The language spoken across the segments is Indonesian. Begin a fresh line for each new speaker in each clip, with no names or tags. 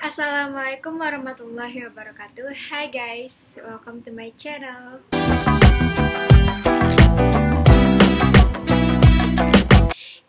Assalamualaikum warahmatullahi wabarakatuh. Hi guys, welcome to my channel.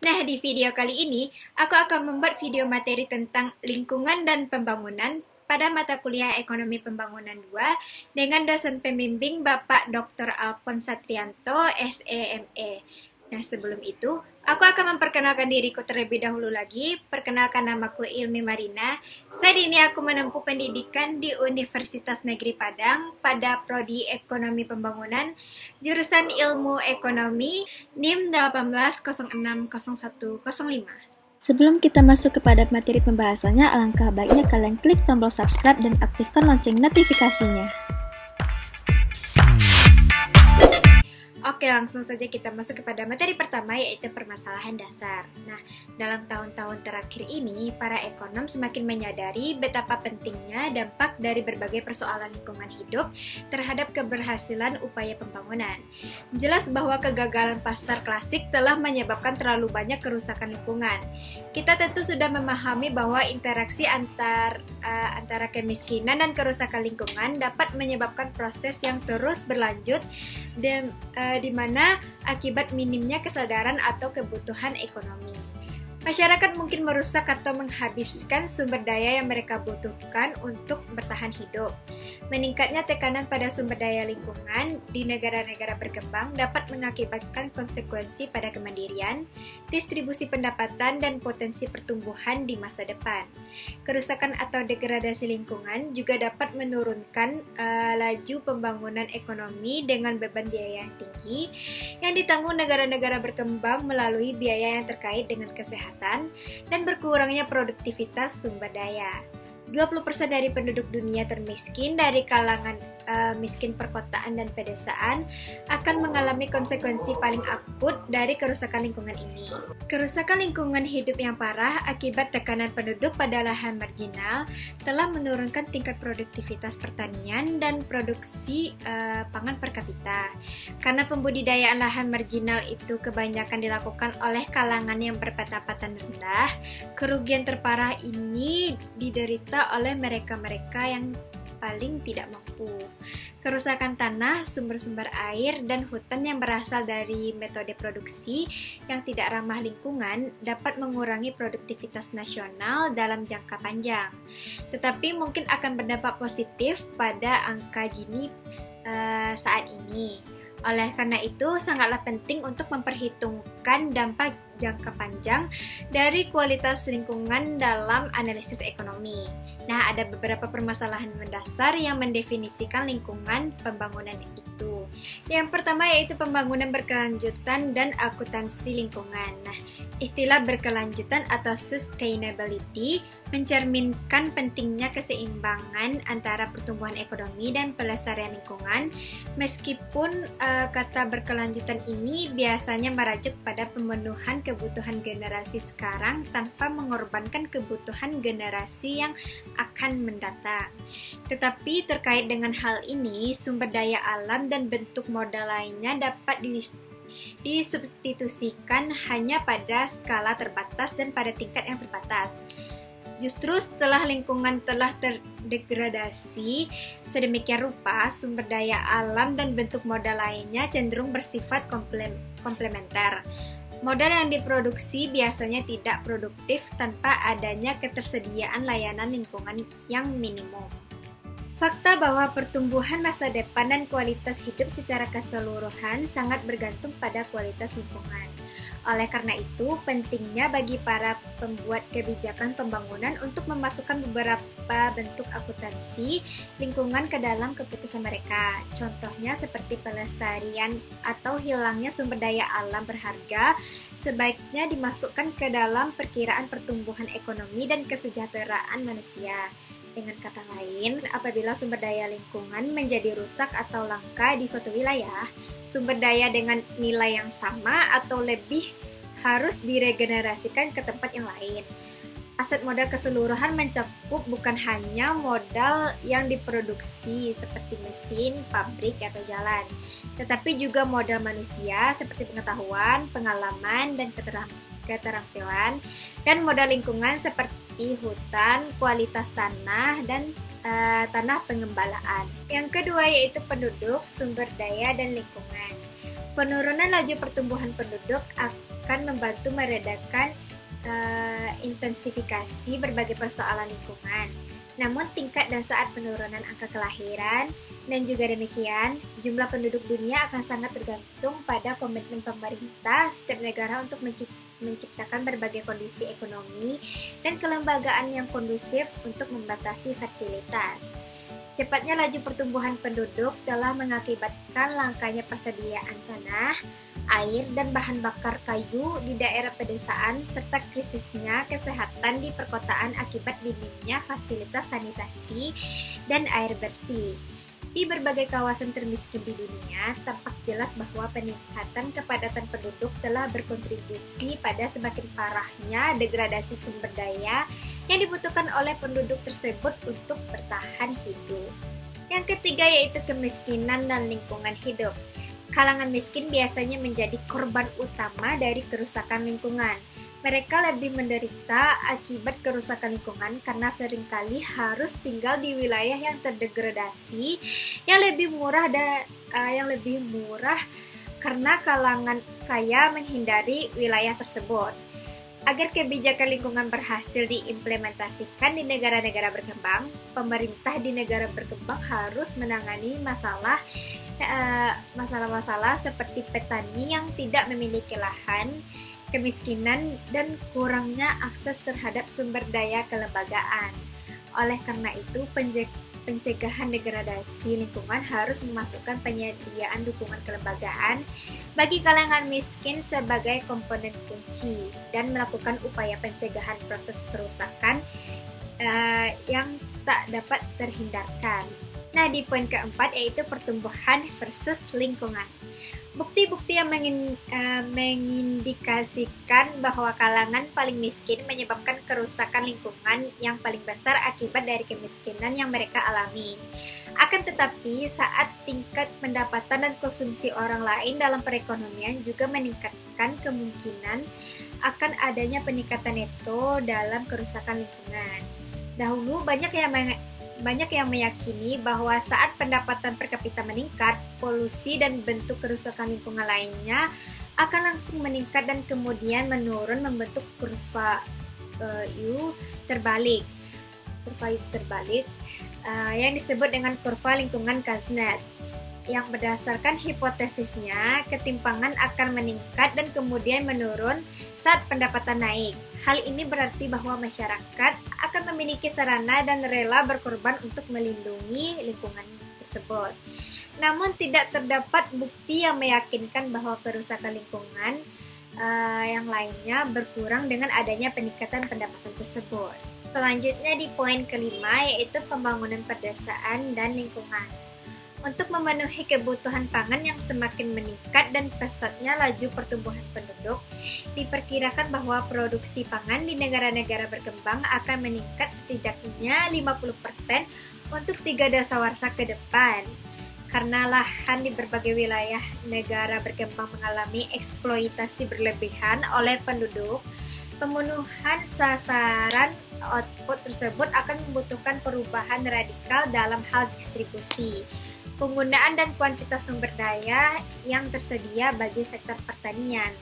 Nah, di video kali ini aku akan membuat video materi tentang lingkungan dan pembangunan pada mata kuliah Ekonomi Pembangunan 2 dengan dosen pembimbing Bapak Dr. Alphon Satrianto, SEME. Nah, sebelum itu, aku akan memperkenalkan diriku terlebih dahulu lagi. Perkenalkan, namaku Ilmi Marina. Saat ini aku menempuh pendidikan di Universitas Negeri Padang pada Prodi Ekonomi Pembangunan, jurusan Ilmu Ekonomi, NIM 18060105.
Sebelum kita masuk kepada materi pembahasannya, alangkah baiknya kalian klik tombol subscribe dan aktifkan lonceng notifikasinya.
Oke, langsung saja kita masuk kepada materi pertama, yaitu permasalahan dasar. Nah, dalam tahun-tahun terakhir ini, para ekonom semakin menyadari betapa pentingnya dampak dari berbagai persoalan lingkungan hidup terhadap keberhasilan upaya pembangunan. Jelas bahwa kegagalan pasar klasik telah menyebabkan terlalu banyak kerusakan lingkungan. Kita tentu sudah memahami bahwa interaksi antara kemiskinan dan kerusakan lingkungan dapat menyebabkan proses yang terus berlanjut di mana akibat minimnya kesadaran atau kebutuhan ekonomi. Masyarakat mungkin merusak atau menghabiskan sumber daya yang mereka butuhkan untuk bertahan hidup. Meningkatnya tekanan pada sumber daya lingkungan di negara-negara berkembang dapat mengakibatkan konsekuensi pada kemandirian, distribusi pendapatan, dan potensi pertumbuhan di masa depan. Kerusakan atau degradasi lingkungan juga dapat menurunkan laju pembangunan ekonomi dengan beban biaya yang tinggi yang ditanggung negara-negara berkembang melalui biaya yang terkait dengan kesehatan dan berkurangnya produktivitas sumber daya. 20% dari penduduk dunia termiskin dari kalangan miskin perkotaan dan pedesaan akan mengalami konsekuensi paling akut dari kerusakan lingkungan ini. Kerusakan lingkungan hidup yang parah akibat tekanan penduduk pada lahan marginal telah menurunkan tingkat produktivitas pertanian dan produksi pangan per kapita. Karena pembudidayaan lahan marginal itu kebanyakan dilakukan oleh kalangan yang berpendapatan rendah, kerugian terparah ini diderita oleh mereka-mereka yang paling tidak mampu. Kerusakan tanah, sumber-sumber air, dan hutan yang berasal dari metode produksi yang tidak ramah lingkungan dapat mengurangi produktivitas nasional dalam jangka panjang. Tetapi mungkin akan berdampak positif pada angka Gini saat ini. Oleh karena itu, sangatlah penting untuk memperhitungkan dampak jangka panjang dari kualitas lingkungan dalam analisis ekonomi. Nah, ada beberapa permasalahan mendasar yang mendefinisikan lingkungan pembangunan itu. Yang pertama yaitu pembangunan berkelanjutan dan akuntansi lingkungan. Nah, istilah berkelanjutan atau sustainability mencerminkan pentingnya keseimbangan antara pertumbuhan ekonomi dan pelestarian lingkungan, meskipun kata berkelanjutan ini biasanya merujuk pada pemenuhan kebutuhan generasi sekarang tanpa mengorbankan kebutuhan generasi yang akan mendatang. Tetapi terkait dengan hal ini, sumber daya alam dan bentuk modal lainnya dapat disubstitusikan hanya pada skala terbatas dan pada tingkat yang terbatas. Justru setelah lingkungan telah terdegradasi sedemikian rupa, sumber daya alam dan bentuk modal lainnya cenderung bersifat komplementer. Modal yang diproduksi biasanya tidak produktif tanpa adanya ketersediaan layanan lingkungan yang minimum. Fakta bahwa pertumbuhan masa depan dan kualitas hidup secara keseluruhan sangat bergantung pada kualitas lingkungan. Oleh karena itu, pentingnya bagi para pembuat kebijakan pembangunan untuk memasukkan beberapa bentuk akuntansi lingkungan ke dalam keputusan mereka. Contohnya seperti pelestarian atau hilangnya sumber daya alam berharga sebaiknya dimasukkan ke dalam perkiraan pertumbuhan ekonomi dan kesejahteraan manusia. Dengan kata lain, apabila sumber daya lingkungan menjadi rusak atau langka di suatu wilayah, sumber daya dengan nilai yang sama atau lebih harus diregenerasikan ke tempat yang lain. Aset modal keseluruhan mencakup bukan hanya modal yang diproduksi seperti mesin, pabrik, atau jalan, tetapi juga modal manusia seperti pengetahuan, pengalaman, dan keterampilan, dan modal lingkungan seperti seperti hutan, kualitas tanah, dan tanah pengembalaan. Yang kedua yaitu penduduk, sumber daya, dan lingkungan. Penurunan laju pertumbuhan penduduk akan membantu meredakan intensifikasi berbagai persoalan lingkungan. Namun tingkat dan saat penurunan angka kelahiran dan juga demikian, jumlah penduduk dunia akan sangat tergantung pada komitmen pemerintah setiap negara untuk menciptakan berbagai kondisi ekonomi dan kelembagaan yang kondusif untuk membatasi fertilitas. Cepatnya laju pertumbuhan penduduk telah mengakibatkan langkanya persediaan tanah, air, dan bahan bakar kayu di daerah pedesaan serta krisisnya kesehatan di perkotaan akibat minimnya fasilitas sanitasi dan air bersih. Di berbagai kawasan termiskin di dunia, tampak jelas bahwa peningkatan kepadatan penduduk telah berkontribusi pada semakin parahnya degradasi sumber daya yang dibutuhkan oleh penduduk tersebut untuk bertahan hidup. Yang ketiga yaitu kemiskinan dan lingkungan hidup. Kalangan miskin biasanya menjadi korban utama dari kerusakan lingkungan. Mereka lebih menderita akibat kerusakan lingkungan karena seringkali harus tinggal di wilayah yang terdegradasi, yang lebih murah karena kalangan kaya menghindari wilayah tersebut. Agar kebijakan lingkungan berhasil diimplementasikan di negara-negara berkembang, pemerintah di negara berkembang harus menangani masalah-masalah seperti petani yang tidak memiliki lahan, kemiskinan, dan kurangnya akses terhadap sumber daya kelembagaan. Oleh karena itu, pencegahan degradasi lingkungan harus memasukkan penyediaan dukungan kelembagaan bagi kalangan miskin sebagai komponen kunci dan melakukan upaya pencegahan proses kerusakan yang tak dapat terhindarkan. Nah, di poin keempat yaitu pertumbuhan versus lingkungan. Bukti-bukti yang mengindikasikan bahwa kalangan paling miskin menyebabkan kerusakan lingkungan yang paling besar akibat dari kemiskinan yang mereka alami. Akan tetapi, saat tingkat pendapatan dan konsumsi orang lain dalam perekonomian juga meningkatkan kemungkinan akan adanya peningkatan neto dalam kerusakan lingkungan. Dahulu banyak yang meyakini bahwa saat pendapatan per kapita meningkat, polusi dan bentuk kerusakan lingkungan lainnya akan langsung meningkat dan kemudian menurun membentuk kurva U terbalik. Yang disebut dengan kurva lingkungan Kuznets. Yang berdasarkan hipotesisnya, ketimpangan akan meningkat dan kemudian menurun saat pendapatan naik. Hal ini berarti bahwa masyarakat akan memiliki sarana dan rela berkorban untuk melindungi lingkungan tersebut. Namun tidak terdapat bukti yang meyakinkan bahwa kerusakan lingkungan yang lainnya berkurang dengan adanya peningkatan pendapatan tersebut. Selanjutnya di poin kelima yaitu pembangunan pedesaan dan lingkungan. Untuk memenuhi kebutuhan pangan yang semakin meningkat dan pesatnya laju pertumbuhan penduduk, diperkirakan bahwa produksi pangan di negara-negara berkembang akan meningkat setidaknya 50% untuk 3 dasawarsa ke depan. Karena lahan di berbagai wilayah negara berkembang mengalami eksploitasi berlebihan oleh penduduk, pemenuhan sasaran output tersebut akan membutuhkan perubahan radikal dalam hal distribusi, penggunaan dan kuantitas sumber daya yang tersedia bagi sektor pertanian.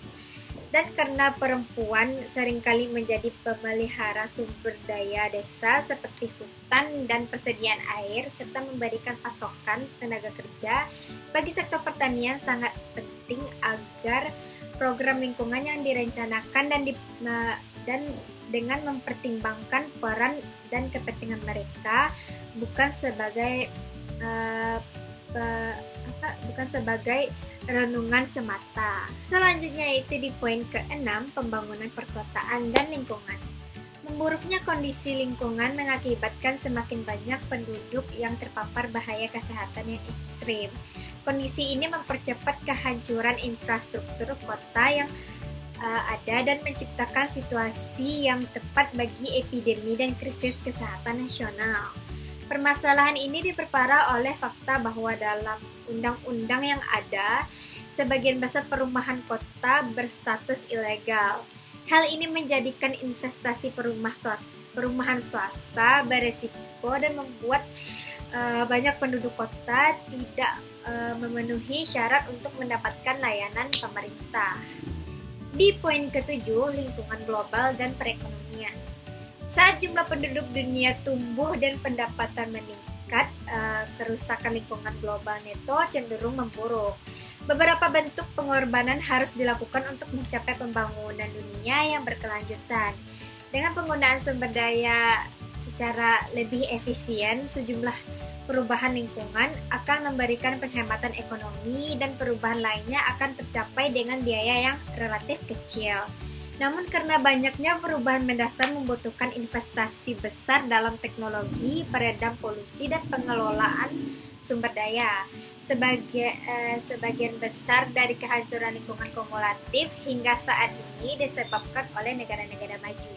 Dan karena perempuan seringkali menjadi pemelihara sumber daya desa seperti hutan dan persediaan air serta memberikan pasokan tenaga kerja bagi sektor pertanian, sangat penting agar program lingkungan yang direncanakan dan dengan mempertimbangkan peran dan kepentingan mereka bukan sebagai renungan semata. Selanjutnya itu di poin ke-6, pembangunan perkotaan dan lingkungan. Memburuknya kondisi lingkungan mengakibatkan semakin banyak penduduk yang terpapar bahaya kesehatan yang ekstrim. Kondisi ini mempercepat kehancuran infrastruktur kota yang ada dan menciptakan situasi yang tepat bagi epidemi dan krisis kesehatan nasional. Permasalahan ini diperparah oleh fakta bahwa dalam undang-undang yang ada, sebagian besar perumahan kota berstatus ilegal. Hal ini menjadikan investasi perumahan swasta beresiko dan membuat banyak penduduk kota tidak memenuhi syarat untuk mendapatkan layanan pemerintah. Di poin ketujuh, lingkungan global dan perekonomian. Saat jumlah penduduk dunia tumbuh dan pendapatan meningkat, kerusakan lingkungan global neto cenderung memburuk. Beberapa bentuk pengorbanan harus dilakukan untuk mencapai pembangunan dunia yang berkelanjutan. Dengan penggunaan sumber daya secara lebih efisien, sejumlah perubahan lingkungan akan memberikan penghematan ekonomi dan perubahan lainnya akan tercapai dengan biaya yang relatif kecil. Namun karena banyaknya perubahan mendasar membutuhkan investasi besar dalam teknologi, peredam polusi, dan pengelolaan sumber daya. Sebagian besar dari kehancuran lingkungan kumulatif hingga saat ini disebabkan oleh negara-negara maju.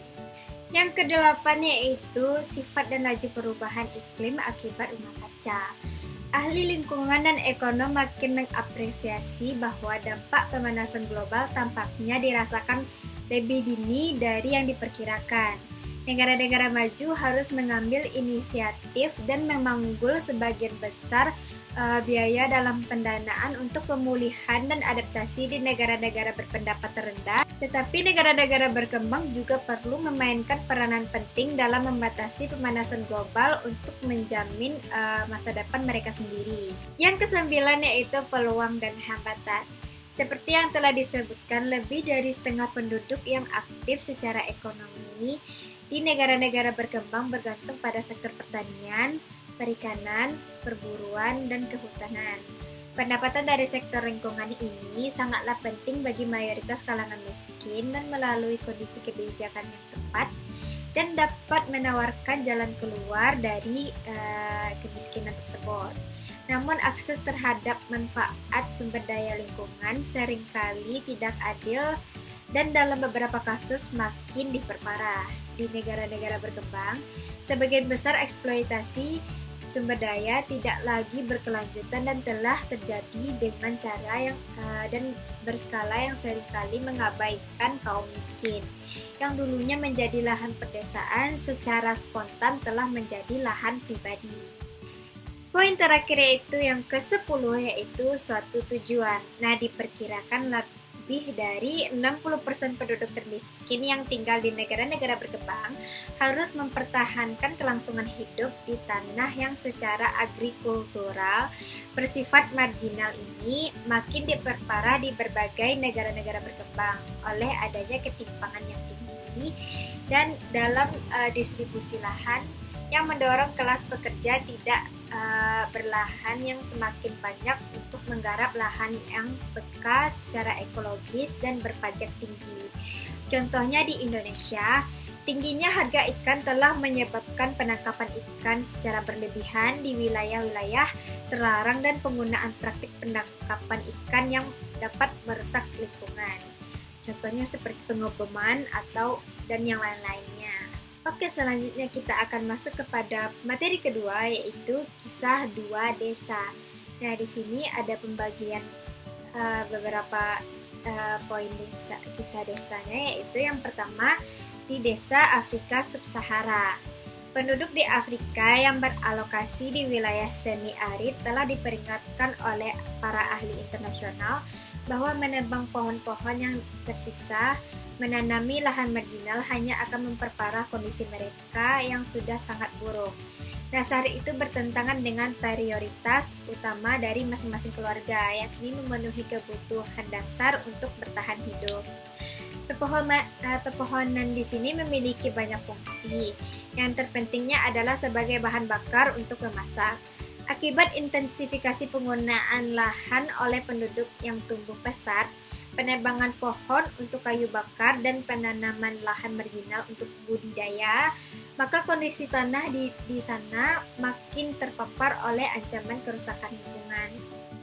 Yang kedelapan yaitu sifat dan laju perubahan iklim akibat rumah kaca. Ahli lingkungan dan ekonom makin mengapresiasi bahwa dampak pemanasan global tampaknya dirasakan lebih dini dari yang diperkirakan. Negara-negara maju harus mengambil inisiatif dan memanggul sebagian besar biaya dalam pendanaan untuk pemulihan dan adaptasi di negara-negara berpendapatan rendah, tetapi negara-negara berkembang juga perlu memainkan peranan penting dalam membatasi pemanasan global untuk menjamin masa depan mereka sendiri. Yang kesembilan yaitu peluang dan hambatan. Seperti yang telah disebutkan, lebih dari setengah penduduk yang aktif secara ekonomi di negara-negara berkembang bergantung pada sektor pertanian, perikanan, perburuan, dan kehutanan. Pendapatan dari sektor lingkungan ini sangatlah penting bagi mayoritas kalangan miskin dan melalui kondisi kebijakan yang tepat dan dapat menawarkan jalan keluar dari kemiskinan tersebut. Namun akses terhadap manfaat sumber daya lingkungan seringkali tidak adil dan dalam beberapa kasus makin diperparah. Di negara-negara berkembang, sebagian besar eksploitasi sumber daya tidak lagi berkelanjutan dan telah terjadi dengan cara yang dan berskala yang seringkali mengabaikan kaum miskin. Yang dulunya menjadi lahan pedesaan secara spontan telah menjadi lahan pribadi. Poin terakhir yaitu yang ke-10 yaitu suatu tujuan. Nah, diperkirakan lebih dari 60% penduduk termiskin yang tinggal di negara-negara berkembang harus mempertahankan kelangsungan hidup di tanah yang secara agrikultural bersifat marginal ini makin diperparah di berbagai negara-negara berkembang oleh adanya ketimpangan yang tinggi dan dalam distribusi lahan yang mendorong kelas pekerja tidak berlahan yang semakin banyak untuk menggarap lahan yang bekas secara ekologis dan berpajak tinggi. Contohnya di Indonesia, tingginya harga ikan telah menyebabkan penangkapan ikan secara berlebihan di wilayah-wilayah terlarang dan penggunaan praktik penangkapan ikan yang dapat merusak lingkungan. Contohnya seperti pengoboman dan yang lain-lainnya. Oke, selanjutnya kita akan masuk kepada materi kedua yaitu kisah dua desa. Nah, di sini ada pembagian beberapa poin kisah desanya, yaitu yang pertama di desa Afrika Sub-Sahara. Penduduk di Afrika yang beralokasi di wilayah semi-arid telah diperingatkan oleh para ahli internasional bahwa menebang pohon-pohon yang tersisa menanami lahan marginal hanya akan memperparah kondisi mereka yang sudah sangat buruk. Dasar itu bertentangan dengan prioritas utama dari masing-masing keluarga, yakni memenuhi kebutuhan dasar untuk bertahan hidup. Pepohonan di sini memiliki banyak fungsi. Yang terpentingnya adalah sebagai bahan bakar untuk memasak. Akibat intensifikasi penggunaan lahan oleh penduduk yang tumbuh pesat, penebangan pohon untuk kayu bakar dan penanaman lahan marginal untuk budidaya, maka kondisi tanah di sana makin terpapar oleh ancaman kerusakan lingkungan.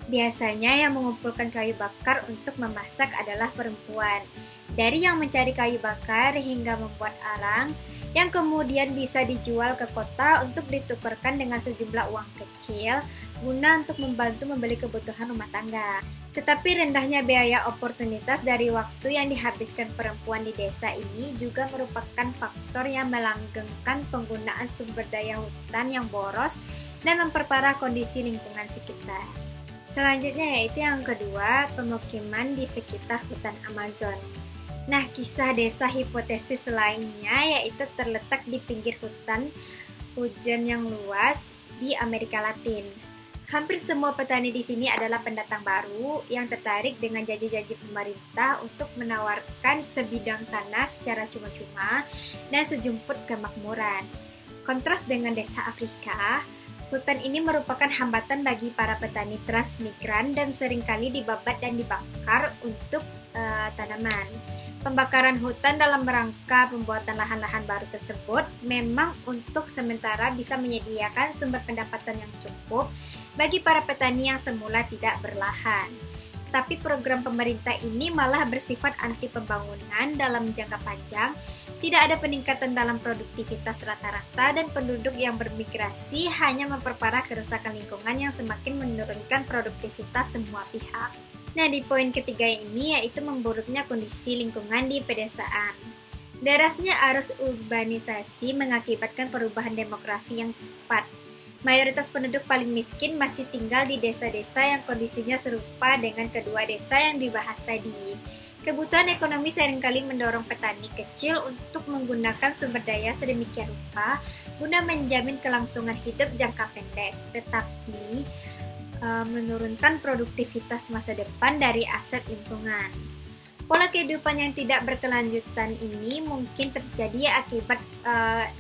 Biasanya yang mengumpulkan kayu bakar untuk memasak adalah perempuan. Dari yang mencari kayu bakar hingga membuat arang, yang kemudian bisa dijual ke kota untuk ditukarkan dengan sejumlah uang kecil guna untuk membantu membeli kebutuhan rumah tangga. Tetapi rendahnya biaya oportunitas dari waktu yang dihabiskan perempuan di desa ini juga merupakan faktor yang melanggengkan penggunaan sumber daya hutan yang boros dan memperparah kondisi lingkungan sekitar. Selanjutnya yaitu yang kedua, pemukiman di sekitar hutan Amazon. Nah, kisah desa hipotesis lainnya yaitu terletak di pinggir hutan hujan yang luas di Amerika Latin. Hampir semua petani di sini adalah pendatang baru yang tertarik dengan janji-janji pemerintah untuk menawarkan sebidang tanah secara cuma-cuma dan sejumput kemakmuran. Kontras dengan desa Afrika, hutan ini merupakan hambatan bagi para petani transmigran dan seringkali dibabat dan dibakar untuk tanaman. Pembakaran hutan dalam rangka pembuatan lahan-lahan baru tersebut memang untuk sementara bisa menyediakan sumber pendapatan yang cukup bagi para petani yang semula tidak berlahan. Tapi program pemerintah ini malah bersifat anti pembangunan dalam jangka panjang, tidak ada peningkatan dalam produktivitas rata-rata dan penduduk yang bermigrasi hanya memperparah kerusakan lingkungan yang semakin menurunkan produktivitas semua pihak. Nah, di poin ketiga ini yaitu memburuknya kondisi lingkungan di pedesaan. Derasnya arus urbanisasi mengakibatkan perubahan demografi yang cepat. Mayoritas penduduk paling miskin masih tinggal di desa-desa yang kondisinya serupa dengan kedua desa yang dibahas tadi. Kebutuhan ekonomi seringkali mendorong petani kecil untuk menggunakan sumber daya sedemikian rupa guna menjamin kelangsungan hidup jangka pendek, tetapi menurunkan produktivitas masa depan dari aset lingkungan. Pola kehidupan yang tidak berkelanjutan ini mungkin terjadi akibat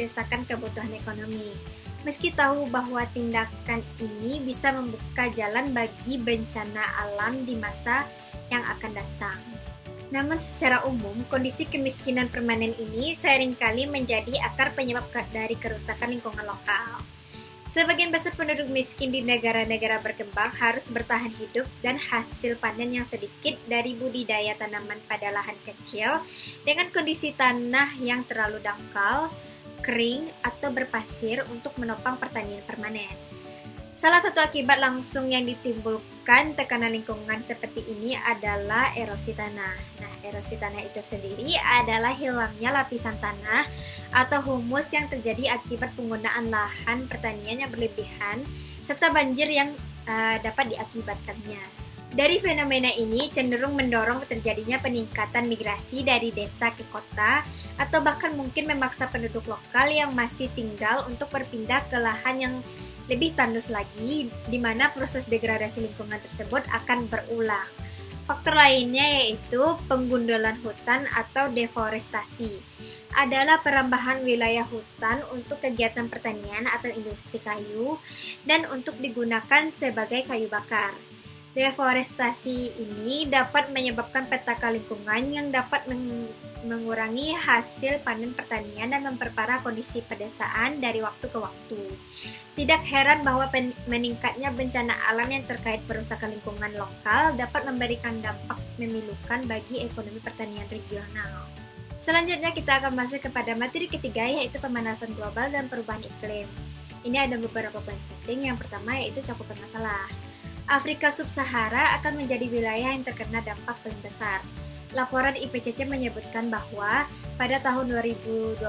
desakan kebutuhan ekonomi. Meski tahu bahwa tindakan ini bisa membuka jalan bagi bencana alam di masa yang akan datang. Namun secara umum, kondisi kemiskinan permanen ini seringkali menjadi akar penyebab dari kerusakan lingkungan lokal. Sebagian besar penduduk miskin di negara-negara berkembang harus bertahan hidup dan hasil panen yang sedikit dari budidaya tanaman pada lahan kecil dengan kondisi tanah yang terlalu dangkal, kering, atau berpasir untuk menopang pertanian permanen. Salah satu akibat langsung yang ditimbulkan tekanan lingkungan seperti ini adalah erosi tanah. Nah, erosi tanah itu sendiri adalah hilangnya lapisan tanah atau humus yang terjadi akibat penggunaan lahan pertanian yang berlebihan serta banjir yang dapat diakibatkannya. Dari fenomena ini cenderung mendorong terjadinya peningkatan migrasi dari desa ke kota atau bahkan mungkin memaksa penduduk lokal yang masih tinggal untuk berpindah ke lahan yang lebih tandus lagi, di mana proses degradasi lingkungan tersebut akan berulang. Faktor lainnya yaitu penggundulan hutan atau deforestasi. Adalah perambahan wilayah hutan untuk kegiatan pertanian atau industri kayu dan untuk digunakan sebagai kayu bakar. Deforestasi ini dapat menyebabkan petaka lingkungan yang dapat mengurangi hasil panen pertanian dan memperparah kondisi pedesaan dari waktu ke waktu. Tidak heran bahwa meningkatnya bencana alam yang terkait perusakan lingkungan lokal dapat memberikan dampak memilukan bagi ekonomi pertanian regional. Selanjutnya kita akan masuk kepada materi ketiga yaitu pemanasan global dan perubahan iklim. Ini ada beberapa poin penting. Yang pertama yaitu cakupan masalah. Afrika Sub-Sahara akan menjadi wilayah yang terkena dampak paling besar. Laporan IPCC menyebutkan bahwa pada tahun 2020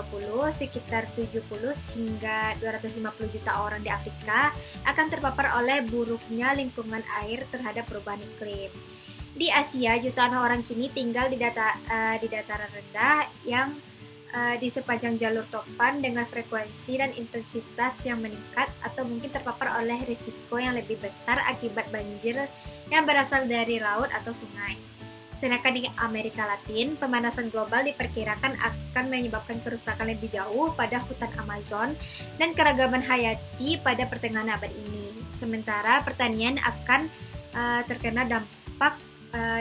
sekitar 70 hingga 250 juta orang di Afrika akan terpapar oleh buruknya lingkungan air terhadap perubahan iklim. Di Asia, jutaan orang kini tinggal di dataran rendah yang di sepanjang jalur topan dengan frekuensi dan intensitas yang meningkat atau mungkin terpapar oleh risiko yang lebih besar akibat banjir yang berasal dari laut atau sungai. Sedangkan di Amerika Latin, pemanasan global diperkirakan akan menyebabkan kerusakan lebih jauh pada hutan Amazon dan keragaman hayati pada pertengahan abad ini. Sementara pertanian akan terkena dampak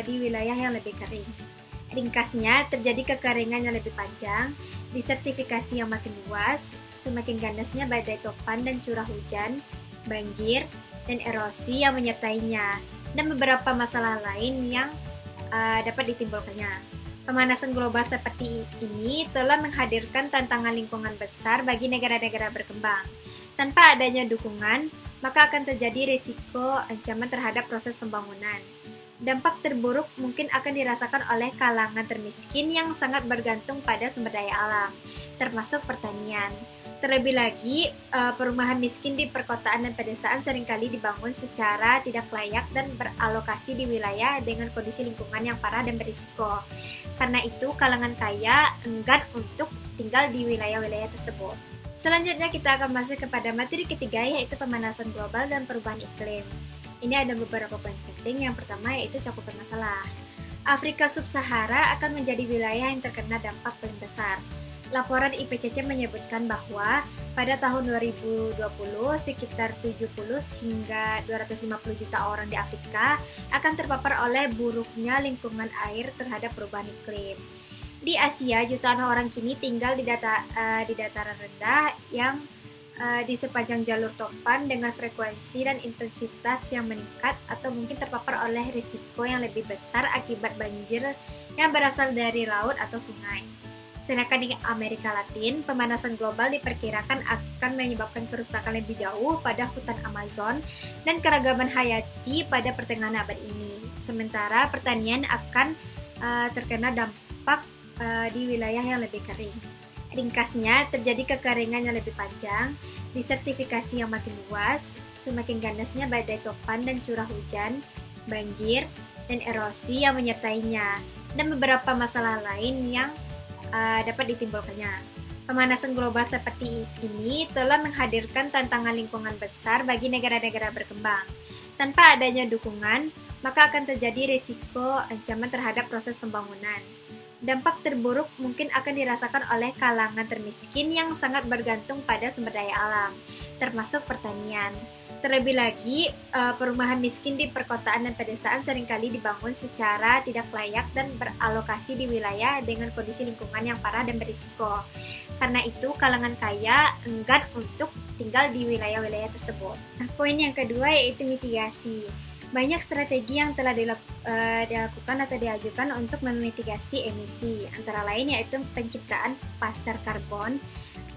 di wilayah yang lebih kering. Ringkasnya, terjadi kekeringan yang lebih panjang, desertifikasi yang makin luas, semakin gandasnya badai topan dan curah hujan, banjir, dan erosi yang menyertainya, dan beberapa masalah lain yang dapat ditimbulkannya. Pemanasan global seperti ini telah menghadirkan tantangan lingkungan besar bagi negara-negara berkembang. Tanpa adanya dukungan, maka akan terjadi risiko ancaman terhadap proses pembangunan. Dampak terburuk mungkin akan dirasakan oleh kalangan termiskin yang sangat bergantung pada sumber daya alam, termasuk pertanian. Terlebih lagi, perumahan miskin di perkotaan dan pedesaan seringkali dibangun secara tidak layak dan beralokasi di wilayah dengan kondisi lingkungan yang parah dan berisiko. Karena itu, kalangan kaya enggan untuk tinggal di wilayah-wilayah tersebut. Selanjutnya kita akan masuk kepada materi ketiga, yaitu pemanasan global dan perubahan iklim. Ini ada beberapa poin penting. Yang pertama yaitu cakupan masalah. Afrika Sub-Sahara akan menjadi wilayah yang terkena dampak paling besar. Laporan IPCC menyebutkan bahwa pada tahun 2020 sekitar 70 hingga 250 juta orang di Afrika akan terpapar oleh buruknya lingkungan air terhadap perubahan iklim. Di Asia, jutaan orang kini tinggal di dataran rendah yang di sepanjang jalur topan dengan frekuensi dan intensitas yang meningkat atau mungkin terpapar oleh risiko yang lebih besar akibat banjir yang berasal dari laut atau sungai. Sedangkan di Amerika Latin, pemanasan global diperkirakan akan menyebabkan kerusakan lebih jauh pada hutan Amazon dan keragaman hayati pada pertengahan abad ini. Sementara pertanian akan terkena dampak di wilayah yang lebih kering. Ringkasnya, terjadi kekeringan yang lebih panjang, desertifikasi yang makin luas, semakin ganasnya badai topan dan curah hujan, banjir, dan erosi yang menyertainya, dan beberapa masalah lain yang dapat ditimbulkannya. Pemanasan global seperti ini telah menghadirkan tantangan lingkungan besar bagi negara-negara berkembang. Tanpa adanya dukungan, maka akan terjadi risiko ancaman terhadap proses pembangunan. Dampak terburuk mungkin akan dirasakan oleh kalangan termiskin yang sangat bergantung pada sumber daya alam, termasuk pertanian. Terlebih lagi, perumahan miskin di perkotaan dan pedesaan seringkali dibangun secara tidak layak dan beralokasi di wilayah dengan kondisi lingkungan yang parah dan berisiko. Karena itu, kalangan kaya enggan untuk tinggal di wilayah-wilayah tersebut. Nah, poin yang kedua yaitu mitigasi. Banyak strategi yang telah dilakukan atau diajukan untuk memitigasi emisi, antara lain yaitu penciptaan pasar karbon,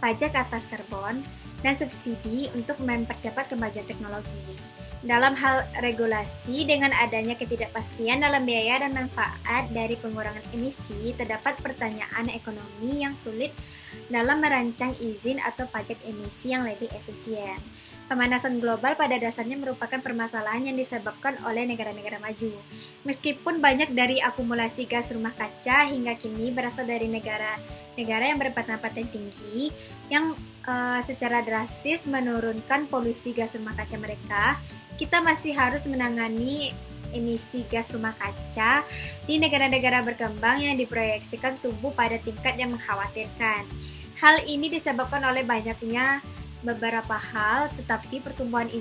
pajak atas karbon, dan subsidi untuk mempercepat kemajuan teknologi. Dalam hal regulasi, dengan adanya ketidakpastian dalam biaya dan manfaat dari pengurangan emisi, terdapat pertanyaan ekonomi yang sulit dalam merancang izin atau pajak emisi yang lebih efisien. Pemanasan global pada dasarnya merupakan permasalahan yang disebabkan oleh negara-negara maju. Meskipun banyak dari akumulasi gas rumah kaca hingga kini berasal dari negara-negara yang berpendapatan tinggi yang secara drastis menurunkan polusi gas rumah kaca mereka, kita masih harus menangani emisi gas rumah kaca di negara-negara berkembang yang diproyeksikan tumbuh pada tingkat yang mengkhawatirkan. Hal ini disebabkan oleh banyaknya beberapa hal, tetapi pertumbuhan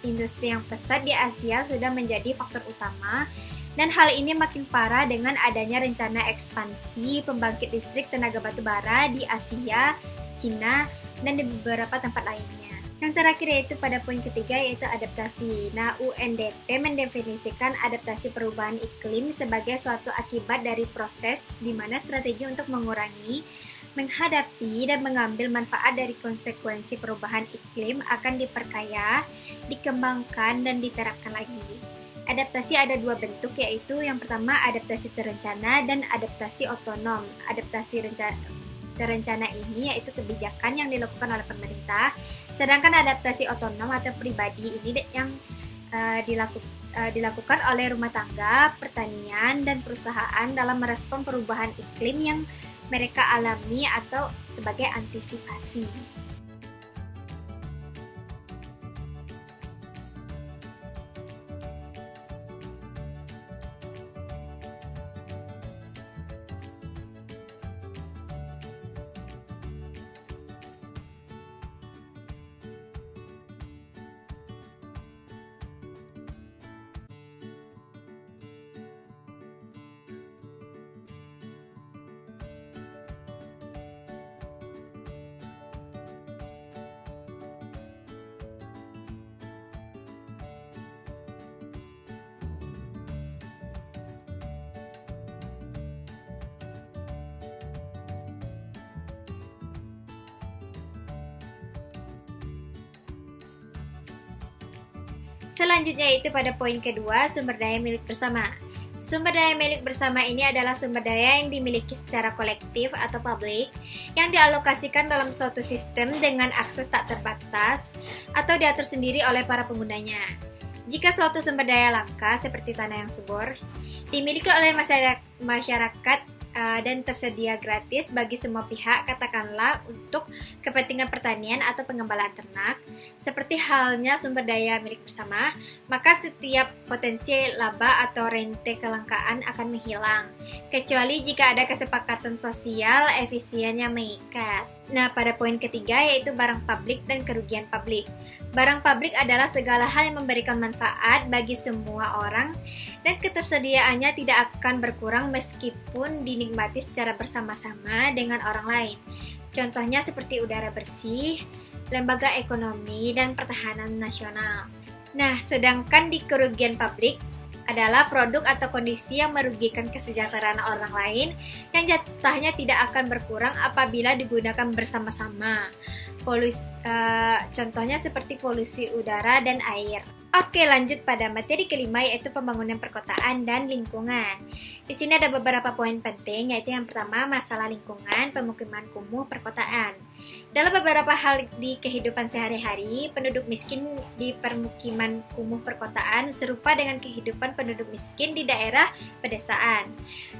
industri yang pesat di Asia sudah menjadi faktor utama, dan hal ini makin parah dengan adanya rencana ekspansi pembangkit listrik tenaga batu bara di Asia, Cina, dan di beberapa tempat lainnya. Yang terakhir yaitu pada poin ketiga yaitu adaptasi. Nah, UNDP mendefinisikan adaptasi perubahan iklim sebagai suatu akibat dari proses di mana strategi untuk mengurangi, menghadapi, dan mengambil manfaat dari konsekuensi perubahan iklim akan diperkaya, dikembangkan, dan diterapkan lagi. Adaptasi ada dua bentuk, yaitu yang pertama adaptasi terencana dan adaptasi otonom. Adaptasi terencana ini yaitu kebijakan yang dilakukan oleh pemerintah, sedangkan adaptasi otonom atau pribadi ini yang dilakukan oleh rumah tangga, pertanian, dan perusahaan dalam merespon perubahan iklim yang mereka alami atau sebagai antisipasi. Selanjutnya yaitu pada poin kedua, sumber daya milik bersama. Sumber daya milik bersama ini adalah sumber daya yang dimiliki secara kolektif atau publik, yang dialokasikan dalam suatu sistem dengan akses tak terbatas atau diatur sendiri oleh para penggunanya. Jika suatu sumber daya langka seperti tanah yang subur, dimiliki oleh masyarakat dan tersedia gratis bagi semua pihak, katakanlah untuk kepentingan pertanian atau pengembalaan ternak, seperti halnya sumber daya milik bersama, maka setiap potensi laba atau rente kelangkaan akan menghilang, kecuali jika ada kesepakatan sosial efisien yang mengikat. Nah, pada poin ketiga yaitu barang publik dan kerugian publik. Barang publik adalah segala hal yang memberikan manfaat bagi semua orang dan ketersediaannya tidak akan berkurang meskipun dinikmati secara bersama-sama dengan orang lain. Contohnya seperti udara bersih, lembaga ekonomi, dan pertahanan nasional. Nah, sedangkan di kerugian publik adalah produk atau kondisi yang merugikan kesejahteraan orang lain yang jatahnya tidak akan berkurang apabila digunakan bersama-sama. Contohnya seperti polusi udara dan air. Oke, lanjut pada materi kelima yaitu pembangunan perkotaan dan lingkungan. Di sini ada beberapa poin penting, yaitu yang pertama masalah lingkungan, pemukiman kumuh, perkotaan. Dalam beberapa hal di kehidupan sehari-hari, penduduk miskin di permukiman kumuh perkotaan serupa dengan kehidupan penduduk miskin di daerah pedesaan.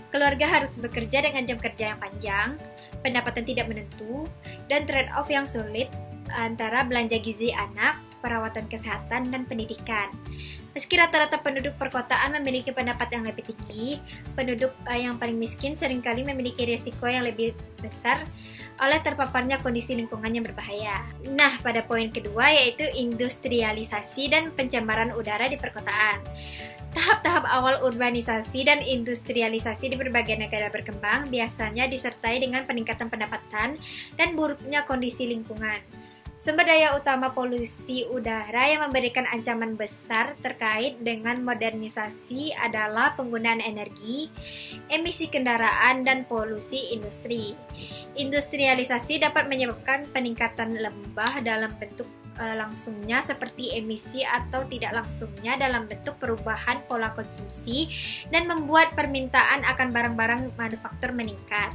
Keluarga harus bekerja dengan jam kerja yang panjang, pendapatan tidak menentu, dan trade-off yang sulit antara belanja gizi anak, perawatan kesehatan, dan pendidikan. Meski rata-rata penduduk perkotaan memiliki pendapat yang lebih tinggi, penduduk yang paling miskin seringkali memiliki risiko yang lebih besar oleh terpaparnya kondisi lingkungan yang berbahaya. Nah, pada poin kedua yaitu industrialisasi dan pencemaran udara di perkotaan. Tahap-tahap awal urbanisasi dan industrialisasi di berbagai negara berkembang biasanya disertai dengan peningkatan pendapatan dan buruknya kondisi lingkungan. Sumber daya utama polusi udara yang memberikan ancaman besar terkait dengan modernisasi adalah penggunaan energi, emisi kendaraan, dan polusi industri. Industrialisasi dapat menyebabkan peningkatan lembah dalam bentuk langsungnya seperti emisi atau tidak langsungnya dalam bentuk perubahan pola konsumsi dan membuat permintaan akan barang-barang manufaktur meningkat.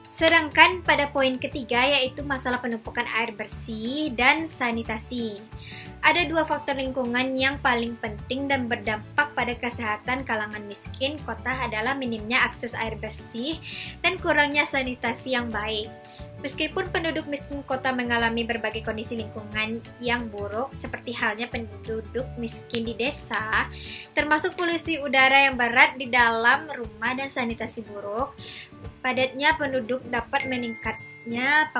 Sedangkan pada poin ketiga yaitu masalah penumpukan air bersih dan sanitasi. Ada dua faktor lingkungan yang paling penting dan berdampak pada kesehatan kalangan miskin kota adalah minimnya akses air bersih dan kurangnya sanitasi yang baik. Meskipun penduduk miskin kota mengalami berbagai kondisi lingkungan yang buruk, seperti halnya penduduk miskin di desa, termasuk polusi udara yang berat di dalam rumah dan sanitasi buruk, padatnya penduduk dapat meningkatkan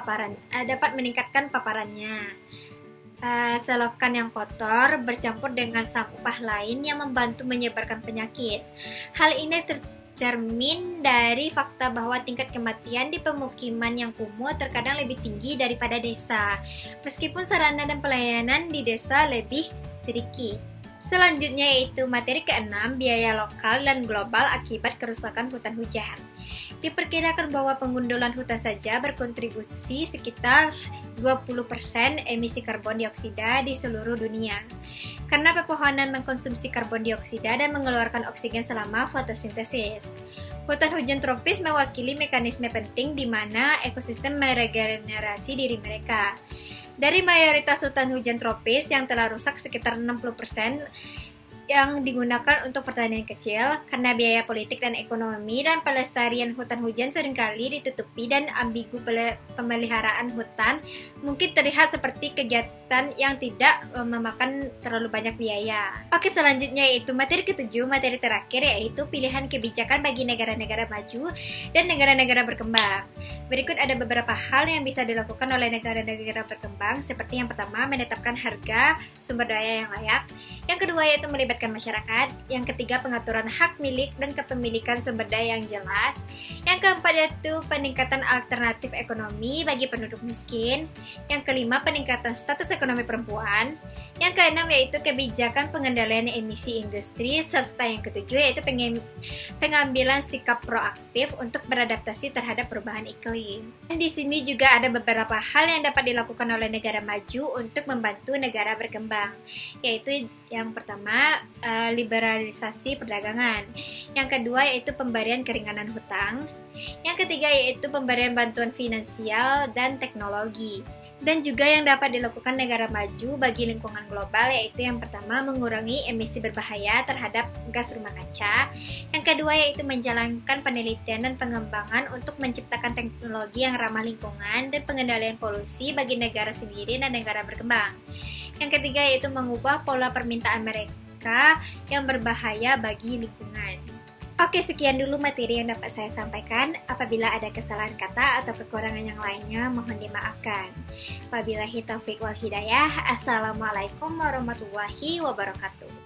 paparannya. Selokan yang kotor bercampur dengan sampah lain yang membantu menyebarkan penyakit. Hal ini tercermin dari fakta bahwa tingkat kematian di pemukiman yang kumuh terkadang lebih tinggi daripada desa, meskipun sarana dan pelayanan di desa lebih sedikit. Selanjutnya yaitu materi ke-6, biaya lokal dan global akibat kerusakan hutan hujan. Diperkirakan bahwa pengundulan hutan saja berkontribusi sekitar 20% emisi karbon dioksida di seluruh dunia. Karena pepohonan mengkonsumsi karbon dioksida dan mengeluarkan oksigen selama fotosintesis. Hutan hujan tropis mewakili mekanisme penting di mana ekosistem meregenerasi diri mereka. Dari mayoritas hutan hujan tropis yang telah rusak sekitar 60% yang digunakan untuk pertanian kecil, karena biaya politik dan ekonomi dan pelestarian hutan hujan seringkali ditutupi dan ambigu pemeliharaan hutan mungkin terlihat seperti kegiatan yang tidak memakan terlalu banyak biaya. Oke, selanjutnya yaitu materi ke-7, materi terakhir yaitu pilihan kebijakan bagi negara-negara maju dan negara-negara berkembang. Berikut ada beberapa hal yang bisa dilakukan oleh negara-negara berkembang, seperti yang pertama, menetapkan harga sumber daya yang layak. Yang kedua yaitu melibatkan melibatkan masyarakat. Yang ketiga, pengaturan hak milik dan kepemilikan sumber daya yang jelas. Yang keempat yaitu peningkatan alternatif ekonomi bagi penduduk miskin. Yang kelima, peningkatan status ekonomi perempuan. Yang keenam yaitu kebijakan pengendalian emisi industri, serta yang ketujuh yaitu pengambilan sikap proaktif untuk beradaptasi terhadap perubahan iklim. Dan di sini juga ada beberapa hal yang dapat dilakukan oleh negara maju untuk membantu negara berkembang, yaitu yang pertama, liberalisasi perdagangan. Yang kedua yaitu pemberian keringanan hutang. Yang ketiga yaitu pemberian bantuan finansial dan teknologi. Dan juga yang dapat dilakukan negara maju bagi lingkungan global, yaitu yang pertama, mengurangi emisi berbahaya terhadap gas rumah kaca. Yang kedua yaitu menjalankan penelitian dan pengembangan untuk menciptakan teknologi yang ramah lingkungan dan pengendalian polusi bagi negara sendiri dan negara berkembang. Yang ketiga yaitu mengubah pola permintaan mereka yang berbahaya bagi lingkungan. Oke, sekian dulu materi yang dapat saya sampaikan. Apabila ada kesalahan kata atau kekurangan yang lainnya, mohon dimaafkan. Wabillahi taufiq wal hidayah. Assalamualaikum warahmatullahi wabarakatuh.